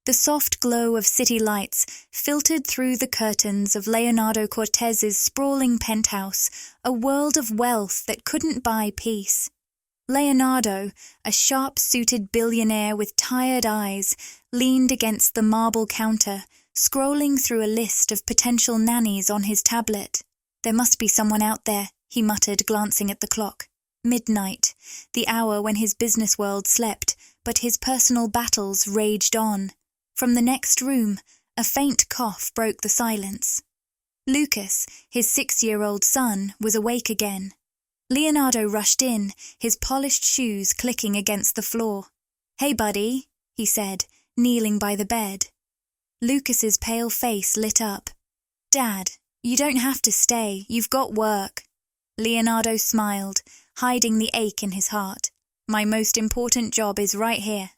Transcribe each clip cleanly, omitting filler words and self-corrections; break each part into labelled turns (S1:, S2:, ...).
S1: The soft glow of city lights filtered through the curtains of Leonardo Cortez's sprawling penthouse, a world of wealth that couldn't buy peace. Leonardo, a sharp-suited billionaire with tired eyes, leaned against the marble counter, scrolling through a list of potential nannies on his tablet. "There must be someone out there," he muttered, glancing at the clock. Midnight, the hour when his business world slept, but his personal battles raged on. From the next room, a faint cough broke the silence. Lucas, his 6-year-old son, was awake again. Leonardo rushed in, his polished shoes clicking against the floor. "Hey, buddy," he said, kneeling by the bed. Lucas's pale face lit up. "Dad, you don't have to stay, you've got work." Leonardo smiled, hiding the ache in his heart. "My most important job is right here."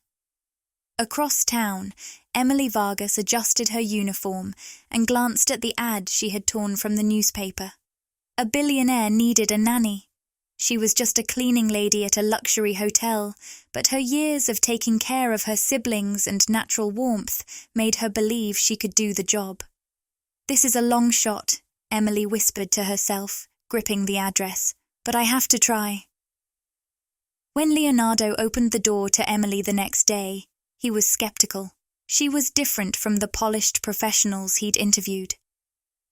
S1: Across town, Emily Vargas adjusted her uniform and glanced at the ad she had torn from the newspaper. A billionaire needed a nanny. She was just a cleaning lady at a luxury hotel, but her years of taking care of her siblings and natural warmth made her believe she could do the job. "This is a long shot," Emily whispered to herself, gripping the address, "but I have to try." When Leonardo opened the door to Emily the next day, he was skeptical. She was different from the polished professionals he'd interviewed.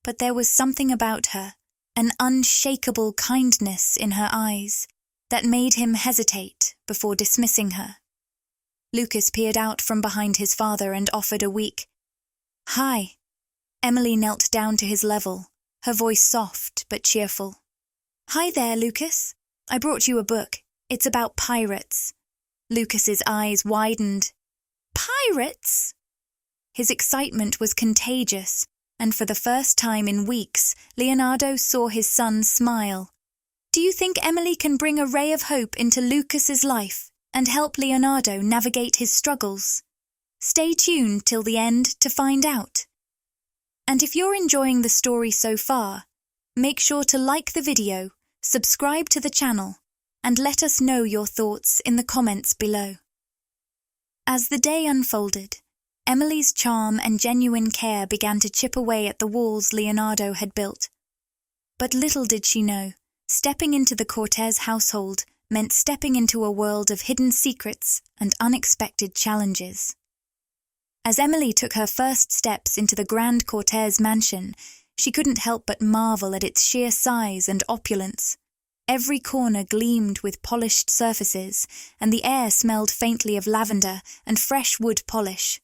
S1: But there was something about her, an unshakable kindness in her eyes, that made him hesitate before dismissing her. Lucas peered out from behind his father and offered a weak "Hi." Emily knelt down to his level, her voice soft but cheerful. "Hi there, Lucas. I brought you a book. It's about pirates." Lucas's eyes widened. "Pirates?" His excitement was contagious, and for the first time in weeks, Leonardo saw his son smile. "Do you think Emily can bring a ray of hope into Lucas's life and help Leonardo navigate his struggles? Stay tuned till the end to find out. And if you're enjoying the story so far, make sure to like the video, subscribe to the channel, and let us know your thoughts in the comments below. As the day unfolded, Emily's charm and genuine care began to chip away at the walls Leonardo had built. But little did she know, stepping into the Cortez household meant stepping into a world of hidden secrets and unexpected challenges. As Emily took her first steps into the grand Cortez mansion, she couldn't help but marvel at its sheer size and opulence. Every corner gleamed with polished surfaces, and the air smelled faintly of lavender and fresh wood polish.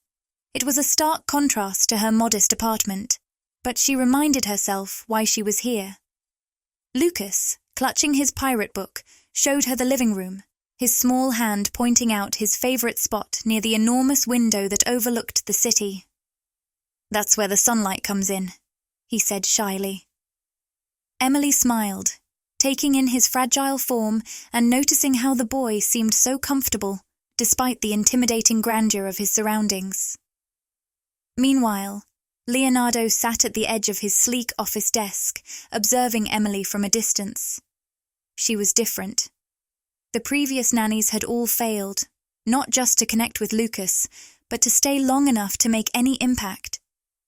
S1: It was a stark contrast to her modest apartment, but she reminded herself why she was here. Lucas, clutching his pirate book, showed her the living room, his small hand pointing out his favorite spot near the enormous window that overlooked the city. "That's where the sunlight comes in," he said shyly. Emily smiled, taking in his fragile form and noticing how the boy seemed so comfortable, despite the intimidating grandeur of his surroundings. Meanwhile, Leonardo sat at the edge of his sleek office desk, observing Emily from a distance. She was different. The previous nannies had all failed, not just to connect with Lucas, but to stay long enough to make any impact.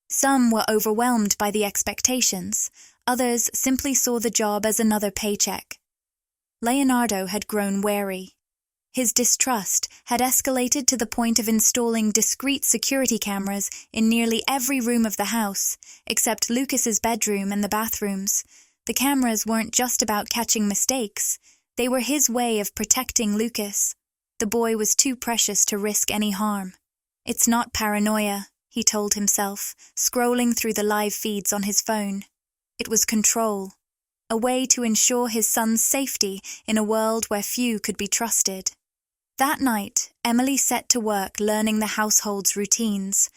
S1: Some were overwhelmed by the expectations, others simply saw the job as another paycheck. Leonardo had grown wary. His distrust had escalated to the point of installing discreet security cameras in nearly every room of the house, except Lucas's bedroom and the bathrooms. The cameras weren't just about catching mistakes. They were his way of protecting Lucas. The boy was too precious to risk any harm. "It's not paranoia," he told himself, scrolling through the live feeds on his phone. It was control, a way to ensure his son's safety in a world where few could be trusted. That night, Emily set to work learning the household's routines.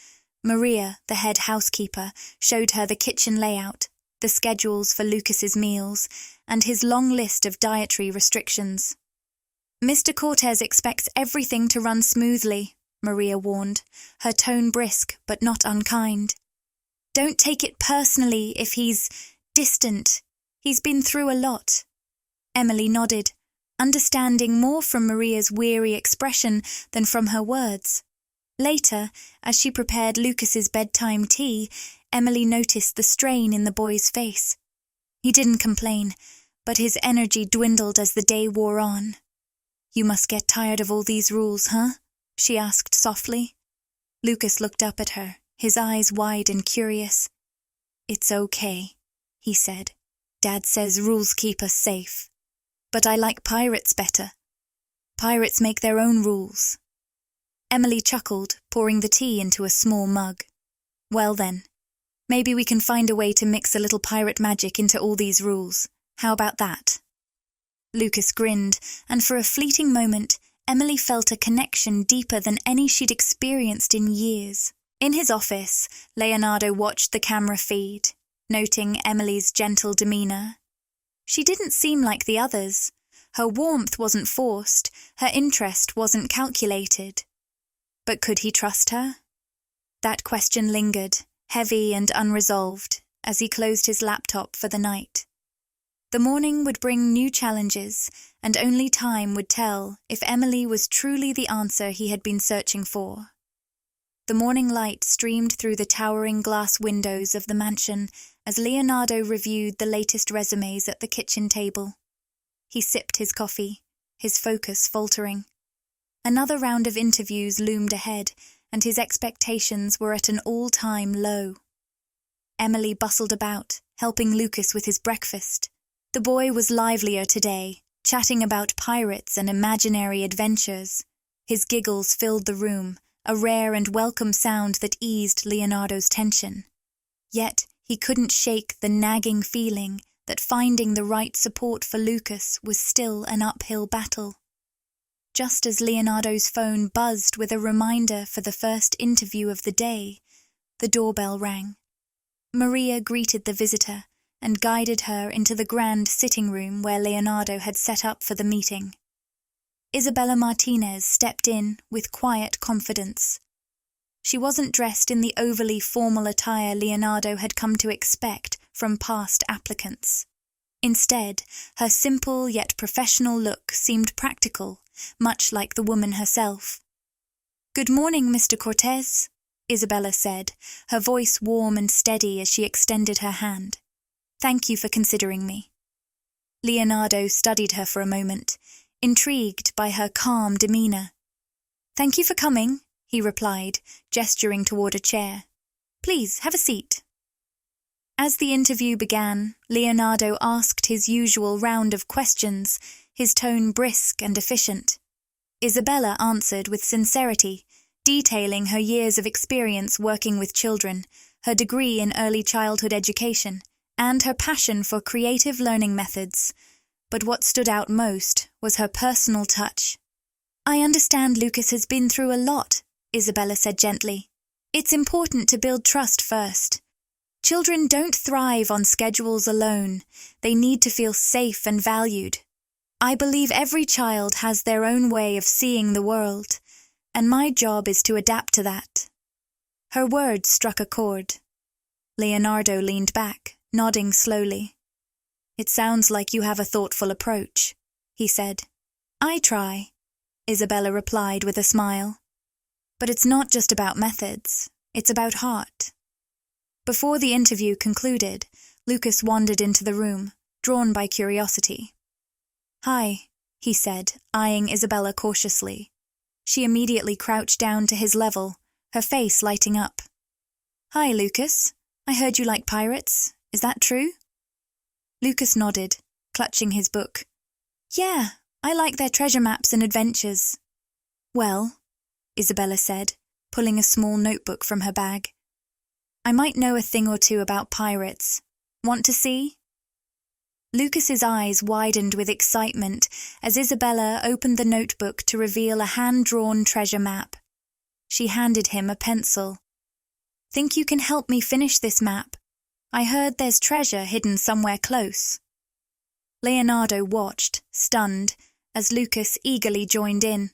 S1: Maria, the head housekeeper, showed her the kitchen layout, the schedules for Lucas's meals, and his long list of dietary restrictions. "Mr. Cortez expects everything to run smoothly," Maria warned, her tone brisk but not unkind. "Don't take it personally if he's distant. He's been through a lot." Emily nodded, understanding more from Maria's weary expression than from her words. Later, as she prepared Lucas's bedtime tea, Emily noticed the strain in the boy's face. He didn't complain, but his energy dwindled as the day wore on. "You must get tired of all these rules, huh?" she asked softly. Lucas looked up at her, his eyes wide and curious. "It's okay," he said. "Dad says rules keep us safe. But I like pirates better. Pirates make their own rules." Emily chuckled, pouring the tea into a small mug. "Well then, maybe we can find a way to mix a little pirate magic into all these rules. How about that?" Lucas grinned, and for a fleeting moment, Emily felt a connection deeper than any she'd experienced in years. In his office, Leonardo watched the camera feed, noting Emily's gentle demeanour. She didn't seem like the others. Her warmth wasn't forced, her interest wasn't calculated. But could he trust her? That question lingered, heavy and unresolved, as he closed his laptop for the night. The morning would bring new challenges, and only time would tell if Emily was truly the answer he had been searching for. The morning light streamed through the towering glass windows of the mansion as Leonardo reviewed the latest resumes at the kitchen table. He sipped his coffee, his focus faltering. Another round of interviews loomed ahead, and his expectations were at an all-time low. Emily bustled about, helping Lucas with his breakfast. The boy was livelier today, chatting about pirates and imaginary adventures. His giggles filled the room, a rare and welcome sound that eased Leonardo's tension. Yet he couldn't shake the nagging feeling that finding the right support for Lucas was still an uphill battle. Just as Leonardo's phone buzzed with a reminder for the first interview of the day, the doorbell rang. Maria greeted the visitor and guided her into the grand sitting room where Leonardo had set up for the meeting. Isabella Martinez stepped in with quiet confidence. She wasn't dressed in the overly formal attire Leonardo had come to expect from past applicants. Instead, her simple yet professional look seemed practical, much like the woman herself. "Good morning, Mr. Cortez," Isabella said, her voice warm and steady as she extended her hand. "Thank you for considering me." Leonardo studied her for a moment, intrigued by her calm demeanour. "Thank you for coming," he replied, gesturing toward a chair. "Please, have a seat." As the interview began, Leonardo asked his usual round of questions, his tone brisk and efficient. Isabella answered with sincerity, detailing her years of experience working with children, her degree in early childhood education, and her passion for creative learning methods. But what stood out most was her personal touch. "I understand Lucas has been through a lot," Isabella said gently. "It's important to build trust first. Children don't thrive on schedules alone. They need to feel safe and valued. I believe every child has their own way of seeing the world, and my job is to adapt to that." Her words struck a chord. Leonardo leaned back, nodding slowly. "It sounds like you have a thoughtful approach," he said. "I try," Isabella replied with a smile. "But it's not just about methods, it's about heart." Before the interview concluded, Lucas wandered into the room, drawn by curiosity. "Hi," he said, eyeing Isabella cautiously. She immediately crouched down to his level, her face lighting up. "Hi, Lucas. I heard you like pirates. Is that true?" Lucas nodded, clutching his book. "Yeah, I like their treasure maps and adventures." "Well," Isabella said, pulling a small notebook from her bag, "I might know a thing or two about pirates. Want to see?" Lucas's eyes widened with excitement as Isabella opened the notebook to reveal a hand-drawn treasure map. She handed him a pencil. "Think you can help me finish this map? I heard there's treasure hidden somewhere close." Leonardo watched, stunned, as Lucas eagerly joined in.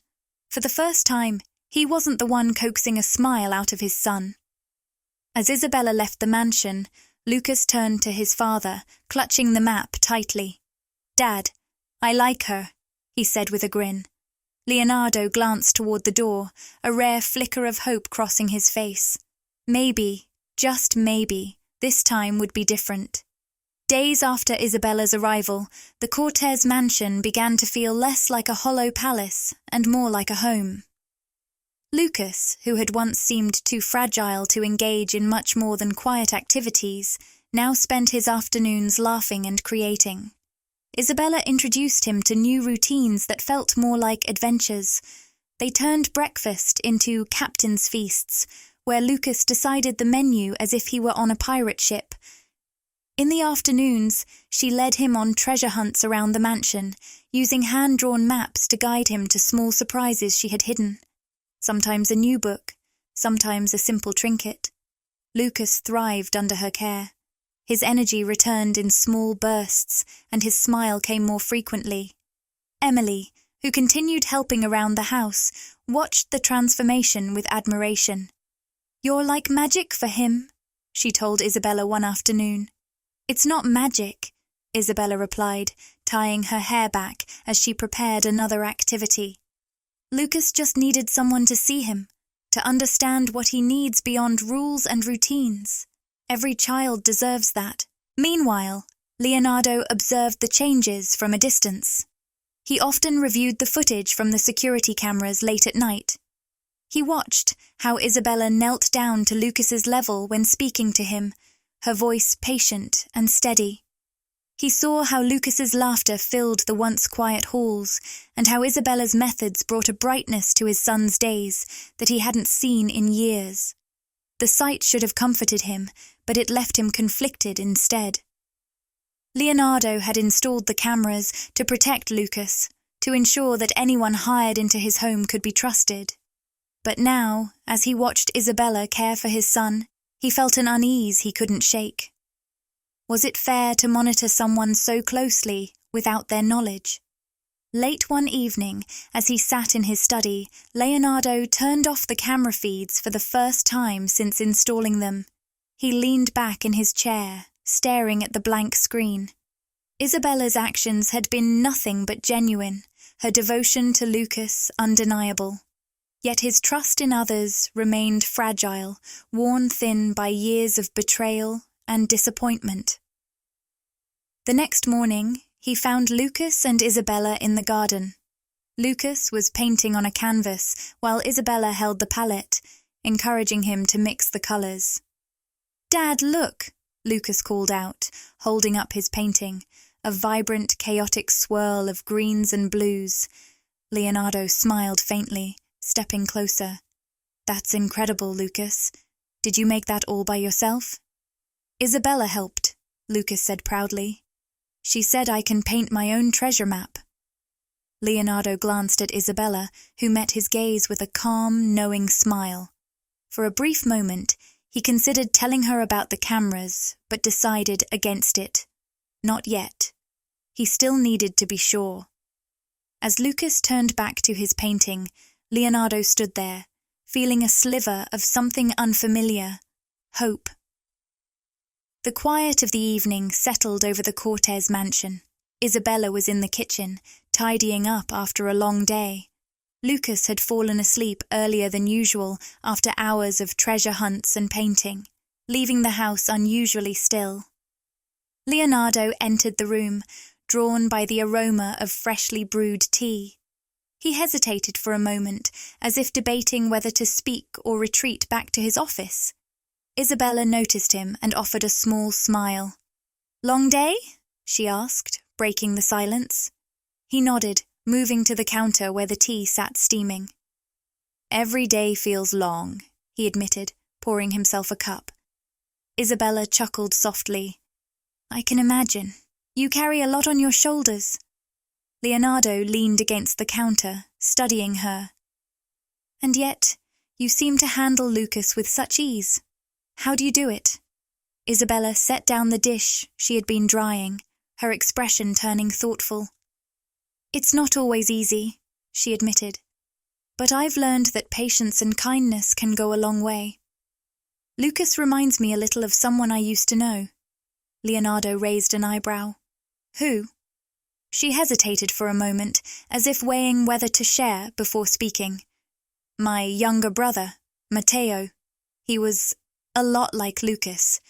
S1: For the first time, he wasn't the one coaxing a smile out of his son. As Isabella left the mansion, Lucas turned to his father, clutching the map tightly. "Dad, I like her," he said with a grin. Leonardo glanced toward the door, a rare flicker of hope crossing his face. Maybe, just maybe, this time would be different. Days after Isabella's arrival, the Cortez mansion began to feel less like a hollow palace and more like a home. Lucas, who had once seemed too fragile to engage in much more than quiet activities, now spent his afternoons laughing and creating. Isabella introduced him to new routines that felt more like adventures. They turned breakfast into captain's feasts, where Lucas decided the menu as if he were on a pirate ship. In the afternoons, she led him on treasure hunts around the mansion, using hand-drawn maps to guide him to small surprises she had hidden. Sometimes a new book, sometimes a simple trinket. Lucas thrived under her care. His energy returned in small bursts, and his smile came more frequently. Emily, who continued helping around the house, watched the transformation with admiration. "You're like magic for him," she told Isabella one afternoon. "It's not magic," Isabella replied, tying her hair back as she prepared another activity. "Lucas just needed someone to see him, to understand what he needs beyond rules and routines. Every child deserves that." Meanwhile, Leonardo observed the changes from a distance. He often reviewed the footage from the security cameras late at night. He watched how Isabella knelt down to Lucas's level when speaking to him, her voice patient and steady. He saw how Lucas's laughter filled the once quiet halls, and how Isabella's methods brought a brightness to his son's days that he hadn't seen in years. The sight should have comforted him, but it left him conflicted instead. Leonardo had installed the cameras to protect Lucas, to ensure that anyone hired into his home could be trusted. But now, as he watched Isabella care for his son, he felt an unease he couldn't shake. Was it fair to monitor someone so closely without their knowledge? Late one evening, as he sat in his study, Leonardo turned off the camera feeds for the first time since installing them. He leaned back in his chair, staring at the blank screen. Isabella's actions had been nothing but genuine, her devotion to Lucas undeniable. Yet his trust in others remained fragile, worn thin by years of betrayal and disappointment. The next morning, he found Lucas and Isabella in the garden. Lucas was painting on a canvas, while Isabella held the palette, encouraging him to mix the colours. "Dad, look!" Lucas called out, holding up his painting, a vibrant, chaotic swirl of greens and blues. Leonardo smiled faintly, stepping closer. "That's incredible, Lucas. Did you make that all by yourself?" "Isabella helped," Lucas said proudly. "She said I can paint my own treasure map." Leonardo glanced at Isabella, who met his gaze with a calm, knowing smile. For a brief moment, he considered telling her about the cameras, but decided against it. Not yet. He still needed to be sure. As Lucas turned back to his painting, Leonardo stood there, feeling a sliver of something unfamiliar, hope. The quiet of the evening settled over the Cortez mansion. Isabella was in the kitchen, tidying up after a long day. Lucas had fallen asleep earlier than usual after hours of treasure hunts and painting, leaving the house unusually still. Leonardo entered the room, drawn by the aroma of freshly brewed tea. He hesitated for a moment, as if debating whether to speak or retreat back to his office. Isabella noticed him and offered a small smile. "Long day?" she asked, breaking the silence. He nodded, moving to the counter where the tea sat steaming. "Every day feels long," he admitted, pouring himself a cup. Isabella chuckled softly. "I can imagine. You carry a lot on your shoulders." Leonardo leaned against the counter, studying her. "And yet, you seem to handle Lucas with such ease. How do you do it?" Isabella set down the dish she had been drying, her expression turning thoughtful. "It's not always easy," she admitted. "But I've learned that patience and kindness can go a long way. Lucas reminds me a little of someone I used to know." Leonardo raised an eyebrow. "Who?" She hesitated for a moment, as if weighing whether to share before speaking. My younger brother, Matteo. He was a lot like Lucas,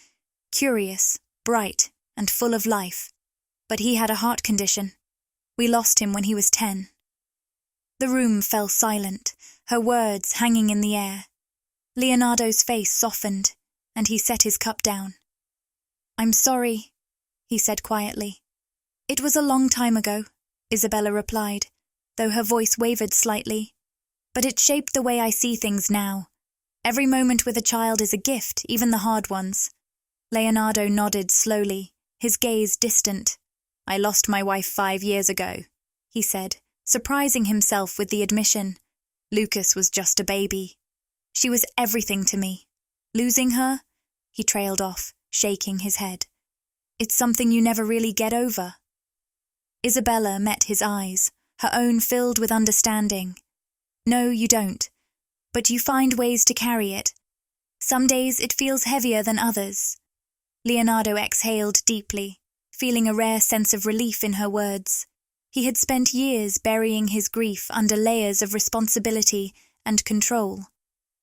S1: curious, bright, and full of life. But he had a heart condition. We lost him when he was 10. The room fell silent, her words hanging in the air. Leonardo's face softened, and he set his cup down. "I'm sorry," he said quietly. "It was a long time ago," Isabella replied, though her voice wavered slightly. "But it shaped the way I see things now. Every moment with a child is a gift, even the hard ones." Leonardo nodded slowly, his gaze distant. "I lost my wife 5 years ago," he said, surprising himself with the admission. "Lucas was just a baby. She was everything to me. Losing her?" He trailed off, shaking his head. "It's something you never really get over." Isabella met his eyes, her own filled with understanding. "No, you don't. But you find ways to carry it. Some days it feels heavier than others." Leonardo exhaled deeply, feeling a rare sense of relief in her words. He had spent years burying his grief under layers of responsibility and control,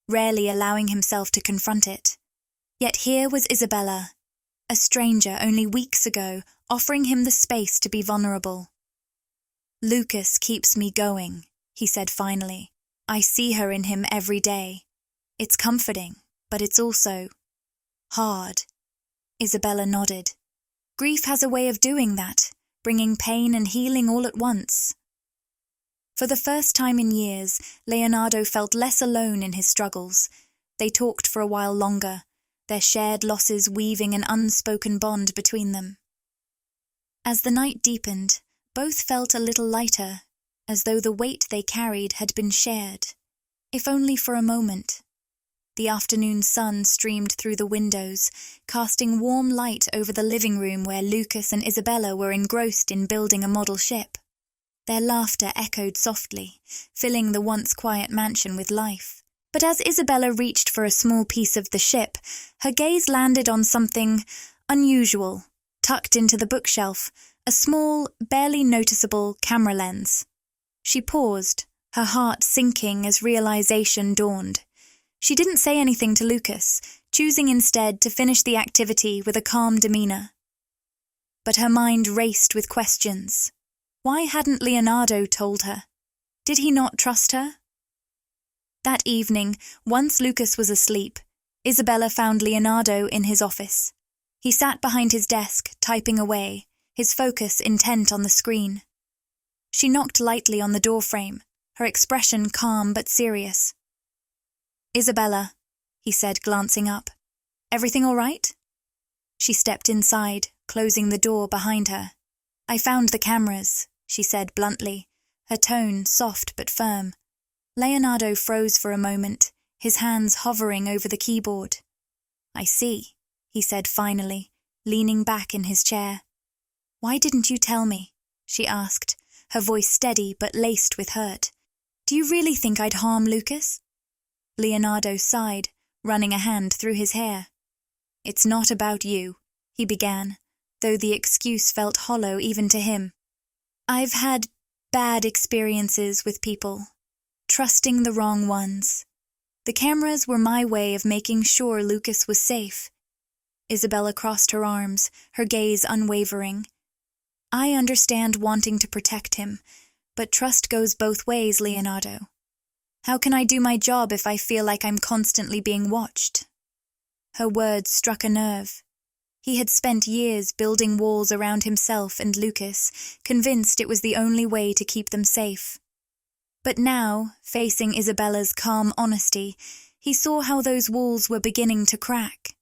S1: rarely allowing himself to confront it. Yet here was Isabella, a stranger only weeks ago, offering him the space to be vulnerable. "Lucas keeps me going," he said finally. "I see her in him every day. It's comforting, but it's also hard." Isabella nodded. "Grief has a way of doing that, bringing pain and healing all at once." For the first time in years, Leonardo felt less alone in his struggles. They talked for a while longer, their shared losses weaving an unspoken bond between them. As the night deepened, both felt a little lighter, as though the weight they carried had been shared, if only for a moment. The afternoon sun streamed through the windows, casting warm light over the living room where Lucas and Isabella were engrossed in building a model ship. Their laughter echoed softly, filling the once quiet mansion with life. But as Isabella reached for a small piece of the ship, her gaze landed on something unusual, tucked into the bookshelf, a small, barely noticeable camera lens. She paused, her heart sinking as realization dawned. She didn't say anything to Lucas, choosing instead to finish the activity with a calm demeanor. But her mind raced with questions. Why hadn't Leonardo told her? Did he not trust her? That evening, once Lucas was asleep, Isabella found Leonardo in his office. He sat behind his desk, typing away, his focus intent on the screen. She knocked lightly on the doorframe, her expression calm but serious. "Isabella," he said, glancing up. "Everything all right?" She stepped inside, closing the door behind her. "I found the cameras," she said bluntly, her tone soft but firm. Leonardo froze for a moment, his hands hovering over the keyboard. "I see," he said finally, leaning back in his chair. "Why didn't you tell me?" she asked, her voice steady but laced with hurt. "Do you really think I'd harm Lucas?" Leonardo sighed, running a hand through his hair. "It's not about you," he began, though the excuse felt hollow even to him. "I've had bad experiences with people, trusting the wrong ones. The cameras were my way of making sure Lucas was safe." Isabella crossed her arms, her gaze unwavering. "I understand wanting to protect him, but trust goes both ways, Leonardo. How can I do my job if I feel like I'm constantly being watched?" Her words struck a nerve. He had spent years building walls around himself and Lucas, convinced it was the only way to keep them safe. But now, facing Isabella's calm honesty, he saw how those walls were beginning to crack.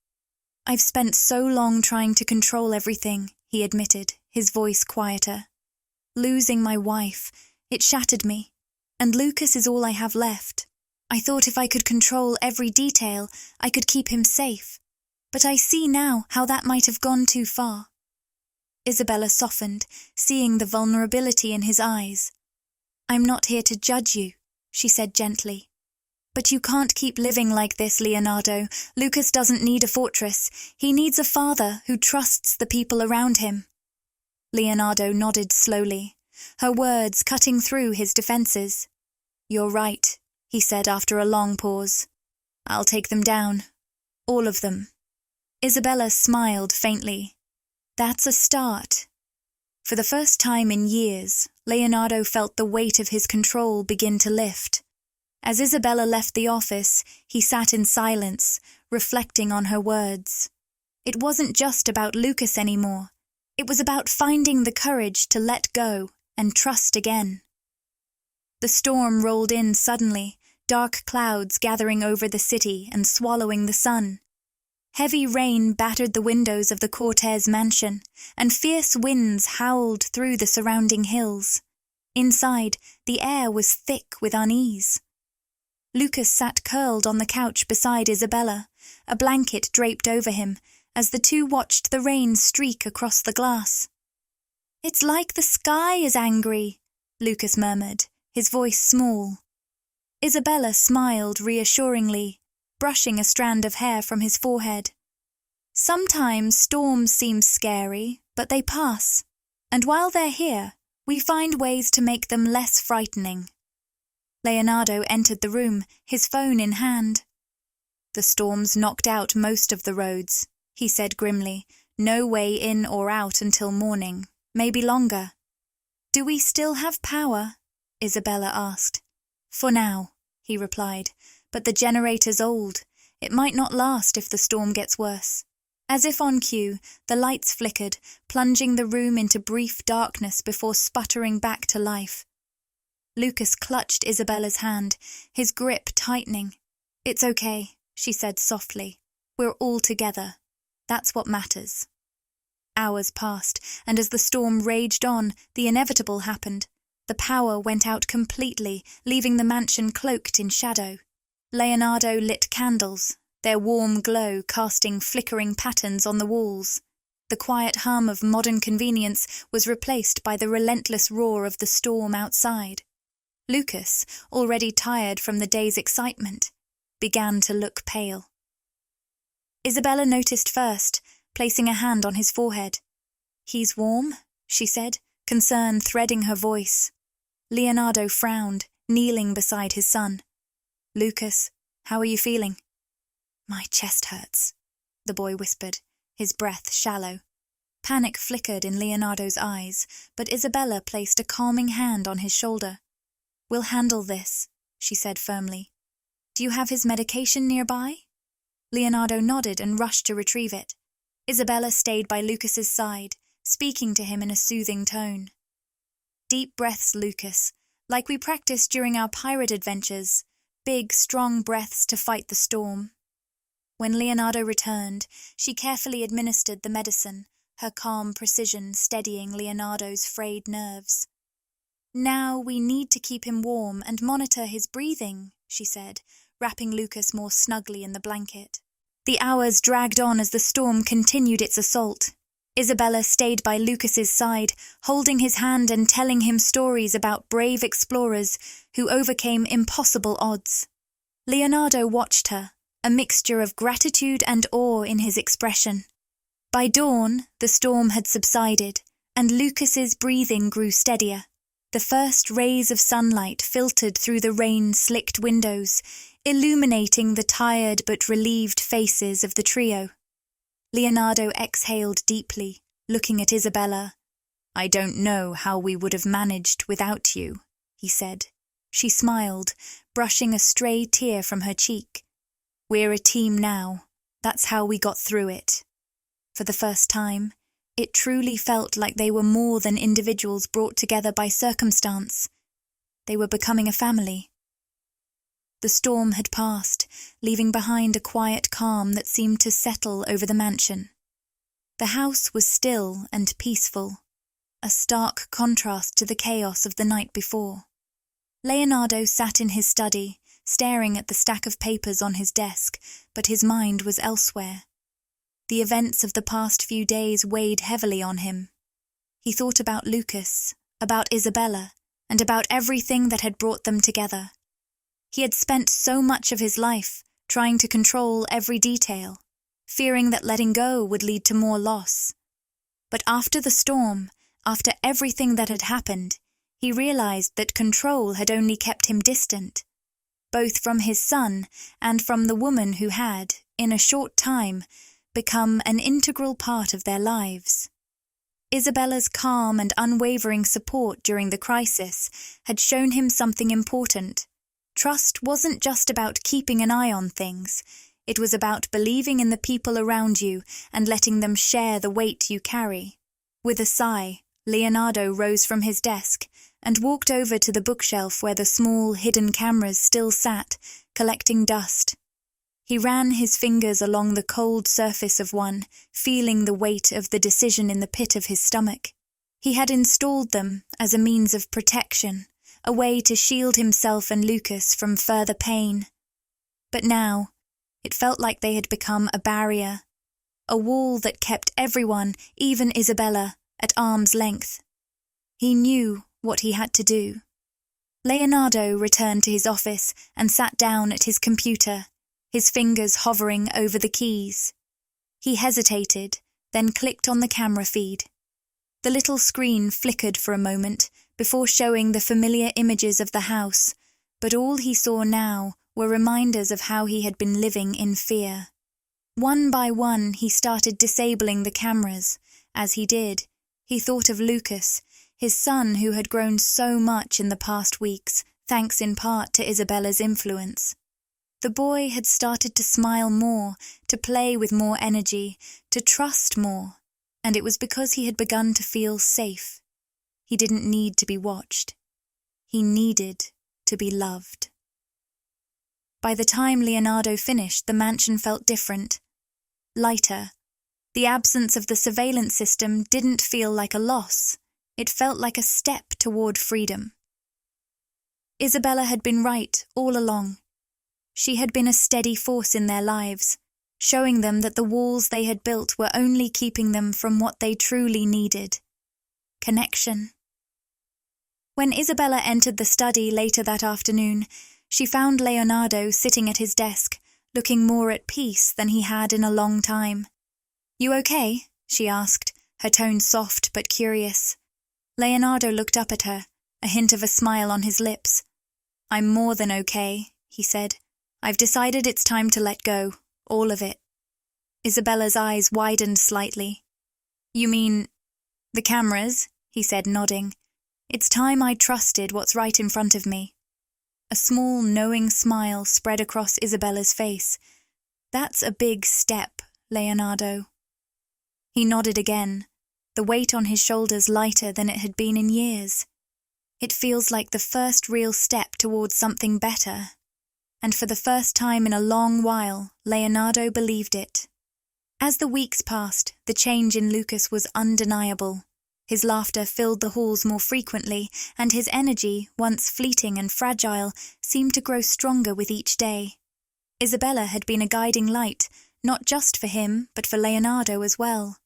S1: "I've spent so long trying to control everything," he admitted, his voice quieter. "Losing my wife, it shattered me. And Lucas is all I have left. I thought if I could control every detail, I could keep him safe. But I see now how that might have gone too far." Isabella softened, seeing the vulnerability in his eyes. "I'm not here to judge you," she said gently. "But you can't keep living like this, Leonardo. Lucas doesn't need a fortress. He needs a father who trusts the people around him." Leonardo nodded slowly, her words cutting through his defenses. "You're right," he said after a long pause. "I'll take them down. All of them." Isabella smiled faintly. "That's a start." For the first time in years, Leonardo felt the weight of his control begin to lift. As Isabella left the office, he sat in silence, reflecting on her words. It wasn't just about Lucas anymore. It was about finding the courage to let go and trust again. The storm rolled in suddenly, dark clouds gathering over the city and swallowing the sun. Heavy rain battered the windows of the Cortez mansion, and fierce winds howled through the surrounding hills. Inside, the air was thick with unease. Lucas sat curled on the couch beside Isabella, a blanket draped over him, as the two watched the rain streak across the glass. "It's like the sky is angry," Lucas murmured, his voice small. Isabella smiled reassuringly, brushing a strand of hair from his forehead. "Sometimes storms seem scary, but they pass. And while they're here, we find ways to make them less frightening." Leonardo entered the room, his phone in hand. "The storm's knocked out most of the roads," he said grimly. "No way in or out until morning, maybe longer." "Do we still have power?" Isabella asked. "For now," he replied, "but the generator's old. It might not last if the storm gets worse." As if on cue, the lights flickered, plunging the room into brief darkness before sputtering back to life. Lucas clutched Isabella's hand, his grip tightening. "It's okay," she said softly. "We're all together. That's what matters." Hours passed, and as the storm raged on, the inevitable happened. The power went out completely, leaving the mansion cloaked in shadow. Leonardo lit candles, their warm glow casting flickering patterns on the walls. The quiet hum of modern convenience was replaced by the relentless roar of the storm outside. Lucas, already tired from the day's excitement, began to look pale. Isabella noticed first, placing a hand on his forehead. "He's warm," she said, concern threading her voice. Leonardo frowned, kneeling beside his son. "Lucas, how are you feeling?" "My chest hurts," the boy whispered, his breath shallow. Panic flickered in Leonardo's eyes, but Isabella placed a calming hand on his shoulder. "We'll handle this," she said firmly. "Do you have his medication nearby?" Leonardo nodded and rushed to retrieve it. Isabella stayed by Lucas's side, speaking to him in a soothing tone. "Deep breaths, Lucas, like we practiced during our pirate adventures. Big, strong breaths to fight the storm." When Leonardo returned, she carefully administered the medicine, her calm precision steadying Leonardo's frayed nerves. "Now we need to keep him warm and monitor his breathing," she said, wrapping Lucas more snugly in the blanket. The hours dragged on as the storm continued its assault. Isabella stayed by Lucas's side, holding his hand and telling him stories about brave explorers who overcame impossible odds. Leonardo watched her, a mixture of gratitude and awe in his expression. By dawn, the storm had subsided, and Lucas's breathing grew steadier. The first rays of sunlight filtered through the rain-slicked windows, illuminating the tired but relieved faces of the trio. Leonardo exhaled deeply, looking at Isabella. "I don't know how we would have managed without you," he said. She smiled, brushing a stray tear from her cheek. "We're a team now. That's how we got through it." For the first time, it truly felt like they were more than individuals brought together by circumstance. They were becoming a family. The storm had passed, leaving behind a quiet calm that seemed to settle over the mansion. The house was still and peaceful, a stark contrast to the chaos of the night before. Leonardo sat in his study, staring at the stack of papers on his desk, but his mind was elsewhere. The events of the past few days weighed heavily on him. He thought about Lucas, about Isabella, and about everything that had brought them together. He had spent so much of his life trying to control every detail, fearing that letting go would lead to more loss. But after the storm, After everything that had happened, he realized that control had only kept him distant, both from his son and from the woman who had, in a short time, become an integral part of their lives. Isabella's calm and unwavering support during the crisis had shown him something important. Trust wasn't just about keeping an eye on things. It was about believing in the people around you and letting them share the weight you carry. With a sigh, Leonardo rose from his desk and walked over to the bookshelf where the small, hidden cameras still sat, collecting dust. He ran his fingers along the cold surface of one, feeling the weight of the decision in the pit of his stomach. He had installed them as a means of protection, a way to shield himself and Lucas from further pain. But now, it felt like they had become a barrier, a wall that kept everyone, even Isabella, at arm's length. He knew what he had to do. Leonardo returned to his office and sat down at his computer, his fingers hovering over the keys. He hesitated, then clicked on the camera feed. The little screen flickered for a moment before showing the familiar images of the house, but all he saw now were reminders of how he had been living in fear. One by one he started disabling the cameras. As he did, he thought of Lucas, his son who had grown so much in the past weeks, thanks in part to Isabella's influence. The boy had started to smile more, to play with more energy, to trust more, and it was because he had begun to feel safe. He didn't need to be watched. He needed to be loved. By the time Leonardo finished, the mansion felt different, lighter. The absence of the surveillance system didn't feel like a loss. It felt like a step toward freedom. Isabella had been right all along. She had been a steady force in their lives, showing them that the walls they had built were only keeping them from what they truly needed: connection. When Isabella entered the study later that afternoon, she found Leonardo sitting at his desk, looking more at peace than he had in a long time. "You okay?" she asked, her tone soft but curious. Leonardo looked up at her, a hint of a smile on his lips. "I'm more than okay," he said. "I've decided it's time to let go, all of it." Isabella's eyes widened slightly. "You mean the cameras?" he said, nodding. "It's time I trusted what's right in front of me." A small, knowing smile spread across Isabella's face. "That's a big step, Leonardo." He nodded again, the weight on his shoulders lighter than it had been in years. "It feels like the first real step towards something better." And for the first time in a long while, Leonardo believed it. As the weeks passed, the change in Lucas was undeniable. His laughter filled the halls more frequently, and his energy, once fleeting and fragile, seemed to grow stronger with each day. Isabella had been a guiding light, not just for him, but for Leonardo as well.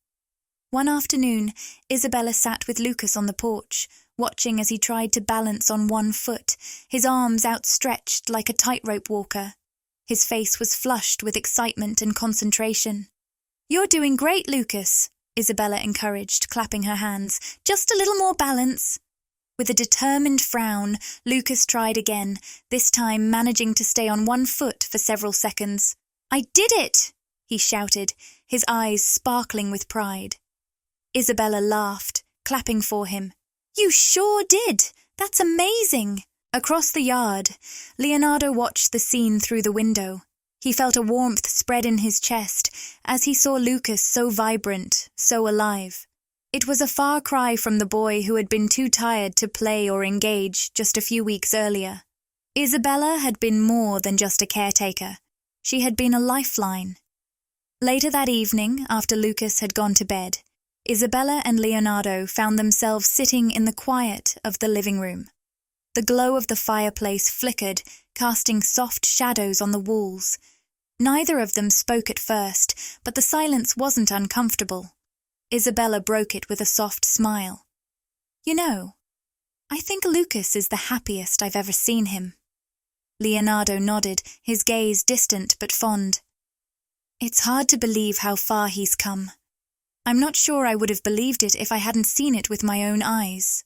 S1: One afternoon, Isabella sat with Lucas on the porch, watching as he tried to balance on one foot, his arms outstretched like a tightrope walker. His face was flushed with excitement and concentration. "You're doing great, Lucas," Isabella encouraged, clapping her hands. "Just a little more balance." With a determined frown, Lucas tried again, this time managing to stay on one foot for several seconds. "I did it!" he shouted, his eyes sparkling with pride. Isabella laughed, clapping for him. "You sure did! That's amazing!" Across the yard, Leonardo watched the scene through the window. He felt a warmth spread in his chest as he saw Lucas so vibrant, so alive. It was a far cry from the boy who had been too tired to play or engage just a few weeks earlier. Isabella had been more than just a caretaker. She had been a lifeline. Later that evening, after Lucas had gone to bed, Isabella and Leonardo found themselves sitting in the quiet of the living room. The glow of the fireplace flickered, casting soft shadows on the walls. Neither of them spoke at first, but the silence wasn't uncomfortable. Isabella broke it with a soft smile. "You know, I think Lucas is the happiest I've ever seen him." Leonardo nodded, his gaze distant but fond. "It's hard to believe how far he's come. I'm not sure I would have believed it if I hadn't seen it with my own eyes.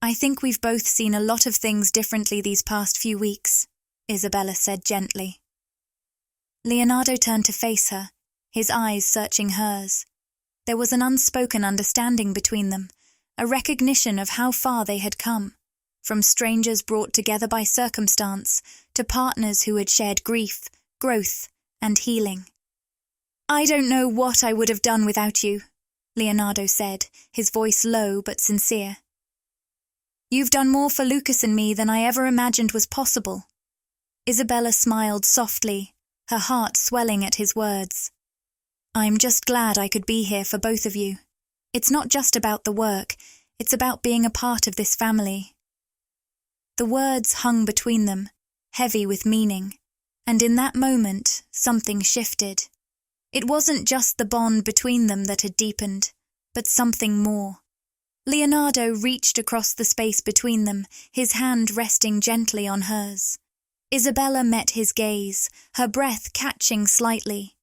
S1: I think we've both seen a lot of things differently these past few weeks, Isabella said gently. Leonardo turned to face her, his eyes searching hers. There was an unspoken understanding between them, a recognition of how far they had come, from strangers brought together by circumstance to partners who had shared grief, growth, and healing. I don't know what I would have done without you, Leonardo said, his voice low but sincere. You've done more for Lucas and me than I ever imagined was possible. Isabella smiled softly, her heart swelling at his words. I'm just glad I could be here for both of you. It's not just about the work, it's about being a part of this family. The words hung between them, heavy with meaning, and in that moment something shifted. It wasn't just the bond between them that had deepened, but something more. Leonardo reached across the space between them, his hand resting gently on hers. Isabella met his gaze, her breath catching slightly.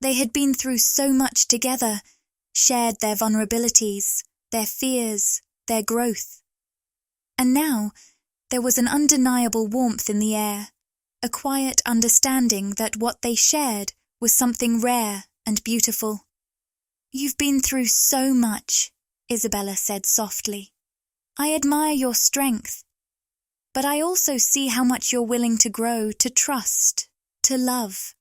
S1: They had been through so much together, shared their vulnerabilities, their fears, their growth. And now, there was an undeniable warmth in the air, a quiet understanding that what they shared was something rare and beautiful. You've been through so much, Isabella said softly. I admire your strength, but I also see how much you're willing to grow, to trust, to love.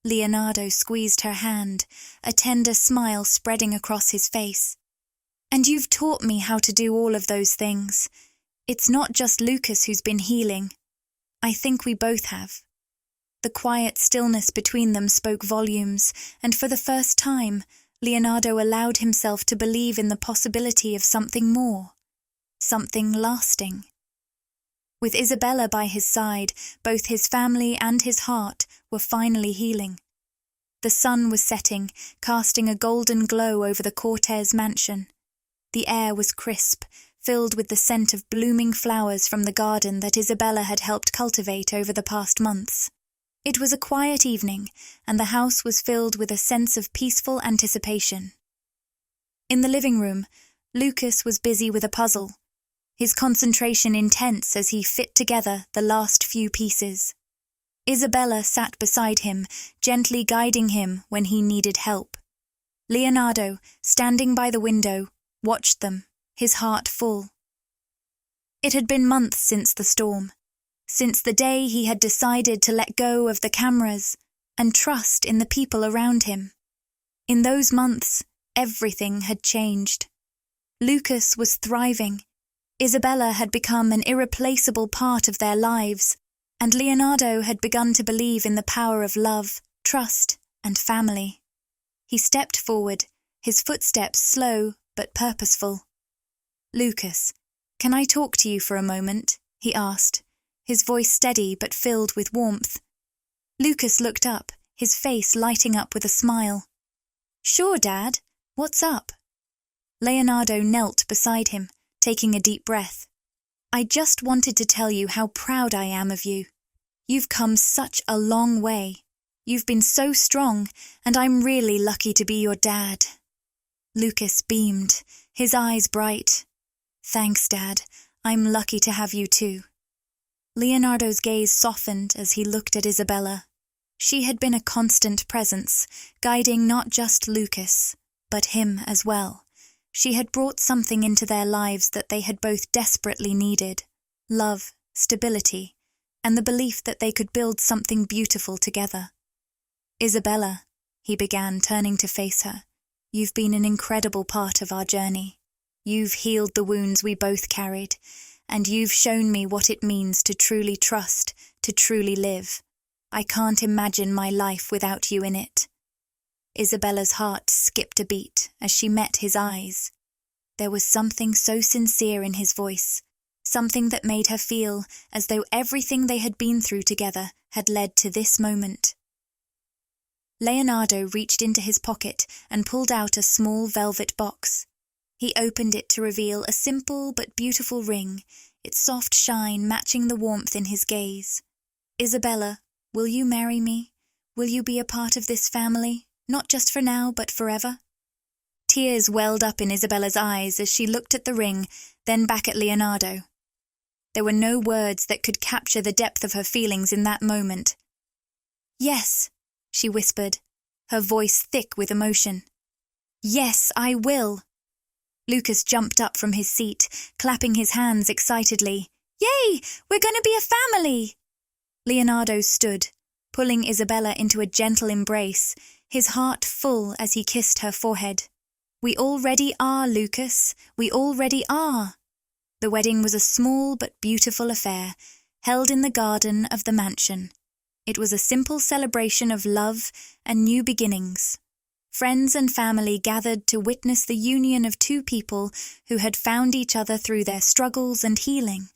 S1: Leonardo squeezed her hand, a tender smile spreading across his face. And you've taught me how to do all of those things. It's not just Lucas who's been healing. I think we both have. The quiet stillness between them spoke volumes, and for the first time, Leonardo allowed himself to believe in the possibility of something more, something lasting. With Isabella by his side, both his family and his heart were finally healing. The sun was setting, casting a golden glow over the Cortez mansion. The air was crisp, filled with the scent of blooming flowers from the garden that Isabella had helped cultivate over the past months. It was a quiet evening, and the house was filled with a sense of peaceful anticipation. In the living room, Lucas was busy with a puzzle, his concentration intense as he fit together the last few pieces. Isabella sat beside him, gently guiding him when he needed help. Leonardo, standing by the window, watched them, his heart full. It had been months since the storm, since the day he had decided to let go of the cameras and trust in the people around him. In those months, everything had changed. Lucas was thriving. Isabella had become an irreplaceable part of their lives, and Leonardo had begun to believe in the power of love, trust, and family. He stepped forward, his footsteps slow but purposeful. Lucas, can I talk to you for a moment? He asked, his voice steady but filled with warmth. Lucas looked up, his face lighting up with a smile. Sure, Dad. What's up? Leonardo knelt beside him, taking a deep breath. I just wanted to tell you how proud I am of you. You've come such a long way. You've been so strong, and I'm really lucky to be your dad. Lucas beamed, his eyes bright. Thanks, Dad. I'm lucky to have you too. Leonardo's gaze softened as he looked at Isabella. She had been a constant presence, guiding not just Lucas, but him as well. She had brought something into their lives that they had both desperately needed: love, stability, and the belief that they could build something beautiful together. Isabella, he began, turning to face her, you've been an incredible part of our journey. You've healed the wounds we both carried, and you've shown me what it means to truly trust, to truly live. I can't imagine my life without you in it. Isabella's heart skipped a beat as she met his eyes. There was something so sincere in his voice, something that made her feel as though everything they had been through together had led to this moment. Leonardo reached into his pocket and pulled out a small velvet box. He opened it to reveal a simple but beautiful ring, its soft shine matching the warmth in his gaze. Isabella, will you marry me? Will you be a part of this family, not just for now but forever? Tears welled up in Isabella's eyes as she looked at the ring, then back at Leonardo. There were no words that could capture the depth of her feelings in that moment. "Yes," she whispered, her voice thick with emotion. "Yes, I will." Lucas jumped up from his seat, clapping his hands excitedly. "Yay! We're going to be a family!" Leonardo stood, pulling Isabella into a gentle embrace, his heart full as he kissed her forehead. "We already are, Lucas. We already are." The wedding was a small but beautiful affair, held in the garden of the mansion. It was a simple celebration of love and new beginnings. Friends and family gathered to witness the union of two people who had found each other through their struggles and healing.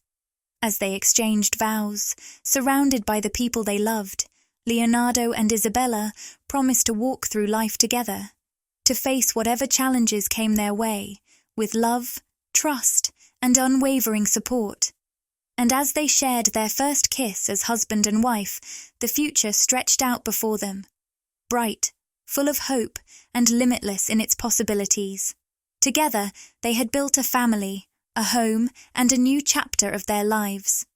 S1: As they exchanged vows, surrounded by the people they loved, Leonardo and Isabella promised to walk through life together, to face whatever challenges came their way, with love, trust, and unwavering support. And as they shared their first kiss as husband and wife, the future stretched out before them, bright, full of hope, and limitless in its possibilities. Together, they had built a family, a home, and a new chapter of their lives.